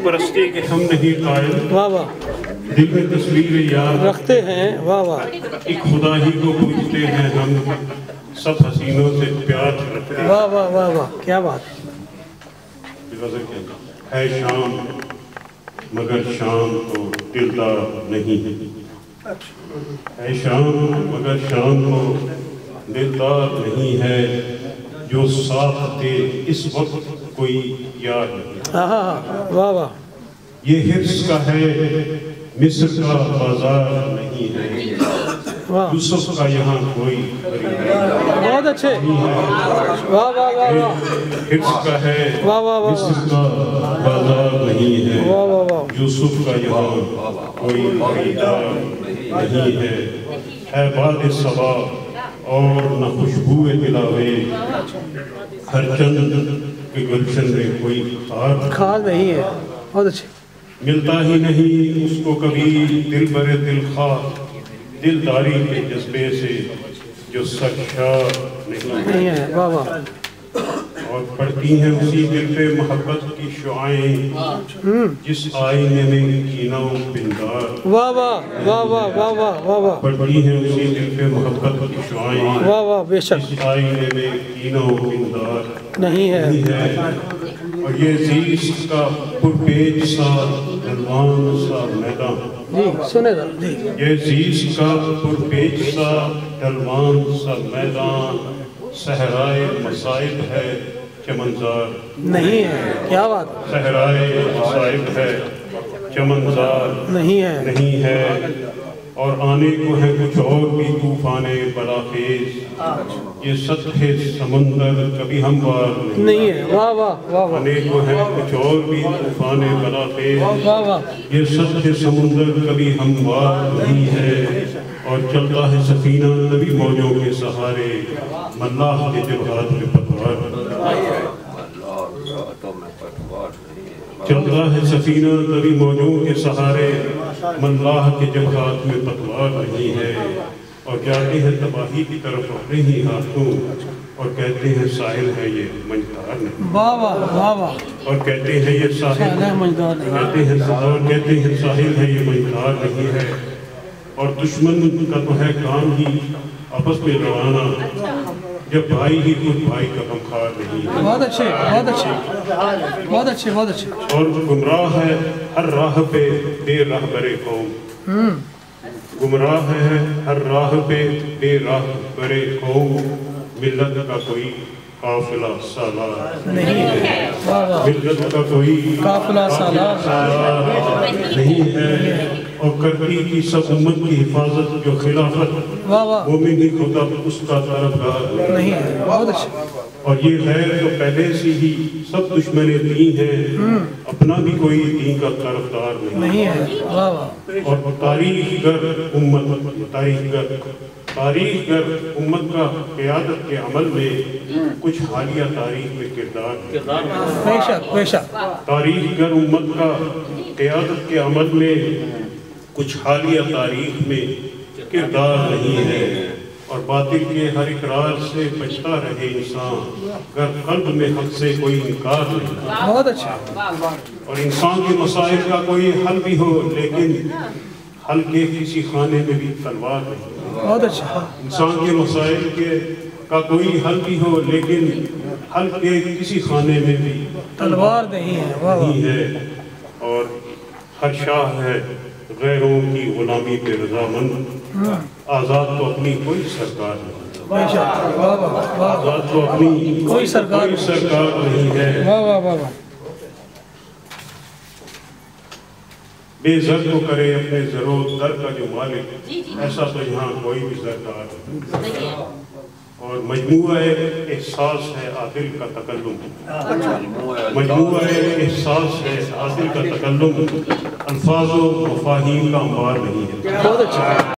پرستی کے ہم نہیں قائل، واہ واہ، دل میں تصویر یاد رکھتے ہیں، واہ واہ، ایک خدا ہی کو پوچھتے ہیں ہم، سب حسینوں سے پیار رکھتے ہیں۔ واہ واہ واہ واہ، کیا بات ہے شام مگر شام تو دلدار نہیں ہے، شام مگر شام تو دلدار نہیں ہے، جو ساتھ تھے اس وقت کوئی یار نہیں۔ ہاں ہاں ہاں، واہ واہ، یہ حرص کا ہے مصر کا بازار نہیں ہے، واہ، یوسف کا یہاں کوئی خریدار بہت اچھے، واہ واہ واہ واہ، حرص کا ہے واہ واہ واہ، مصر کا بازار نہیں ہے، واہ واہ واہ، یوسف کا یہاں کوئی خریدار نہیں ہے باد صبا اور نہ خوشبو دلاوے، ہر چند کے گلشن میں کوئی خار نہیں ہے، بہت اچھے، ملتا ہی نہیں اس کو کبھی دل بر دل خواہ، دلداری کے جذبے سے جو سرشار نہیں ہے، واہ واہ، اور پڑتی ہیں اسی دل پہ محبت کی شعائیں، جس آئینے میں کینہ و پندار، واہ واہ واہ واہ واہ واہ واہ واہ، پڑتی ہیں اسی دل پہ محبت کی شعائیں، واہ واہ، بے شک جس آئینے میں کینہ و پندار نہیں ہے، اور یہ زیست کا پرپیج سا ڈلوان سا میدان، جی سنے گا جی، یہ زیست کا پرپیج سا ڈلوان سا میدان، صحرائے مصائب ہے چمنزار نہیں ہے، کیا بات، صحرائے مصائب ہے چمنزار نہیں ہے، اور آنے کو ہے کچھ اور بھی طوفان بلاخیز، یہ سطح سمندر کبھی ہموار نہیں ہے، واہ واہ واہ واہ، آنے کو ہے کچھ اور بھی طوفان بلاخیز، واہ واہ، یہ سطح سمندر کبھی ہموار نہیں ہے، اور چلتا ہے سفینہ تبھی موجوں کے سہارے، ملاح کے جبہات میں پتوار، چلتا ہے سفینہ تبھی موجوں کے سہارے، ملاح کے جبہات میں پتوار نہیں ہے، اور جاتے ہیں تباہی کی طرف اپنے ہی ہاتھوں، اور کہتے ہیں ساحل ہے یہ منجدار نہیں، واہ واہ واہ واہ، اور کہتے ہیں یہ ساحل کہتے ہیں ساحل ہے یہ منجدار نہیں ہے، اور دشمن کا تو ہے کام ہی آپس میں لڑانا، جب بھائی ہی خود بھائی کا غمخوار نہیں ہے، بہت اچھے بہت اچھے بہت اچھے بہت اچھے، اور گمراہ ہے ہر راہ پہ بے راہبر قوم، گمراہ ہے ہر راہ پہ بے راہبر قوم، ملت کا کوئی قافلہ سالار نہیں ہے، واہ واہ، ملت کا کوئی قافلہ سالار نہیں ہے، اور کرتی کی سب امت کی حفاظت جو خلافت، واہ واہ، مومن ہی ہوتا اس کا طرفدار نہیں ہے، بہت اچھے، اور یہ غیر تو پہلے سے ہی سب دشمن دین ہیں، اپنا بھی کوئی دین کا طرفدار نہیں ہے، واہ واہ، اور تاریخ گر امت کا قیادت کے عمل میں کچھ حالیہ تاریخ میں کردار ہے، بے شک بے شک، تاریخ گر امت کا قیادت کے عمل میں کچھ حالیہ تاریخ میں کردار نہیں ہے، اور باطل کے ہر اقرار سے بچتا رہے انسان، گر قلب میں حق سے کوئی انکار نہیں، بہت اچھا، اور انسان کے مسائل کا کوئی حل بھی ہو لیکن حل کے کسی خانے میں بھی تلوار نہیں، بہت اچھا، انسان کے مسائل کا کوئی حل بھی ہو لیکن حل کے کسی خانے میں بھی تلوار نہیں ہے، واہ واہ، نہیں ہے، اور ہر شاہ ہے غیروں کی غلامی پہ رضامند، آزاد تو اپنی کوئی سرکار نہیں، بے شک، واہ واہ واہ واہ، آزاد تو اپنی کوئی سرکار نہیں ہے، واہ واہ واہ واہ، بے زر کو کرے اپنے زر و در کا جو مالک، ایسا تو یہاں کوئی بھی زردار نہیں، اور مجموعہ احساس ہے عادل کا تکلم، مجموعہ احساس ہے عادل کا تکلم، الفاظ و مفاہیم کا انبار نہیں ہے، بہت اچھا۔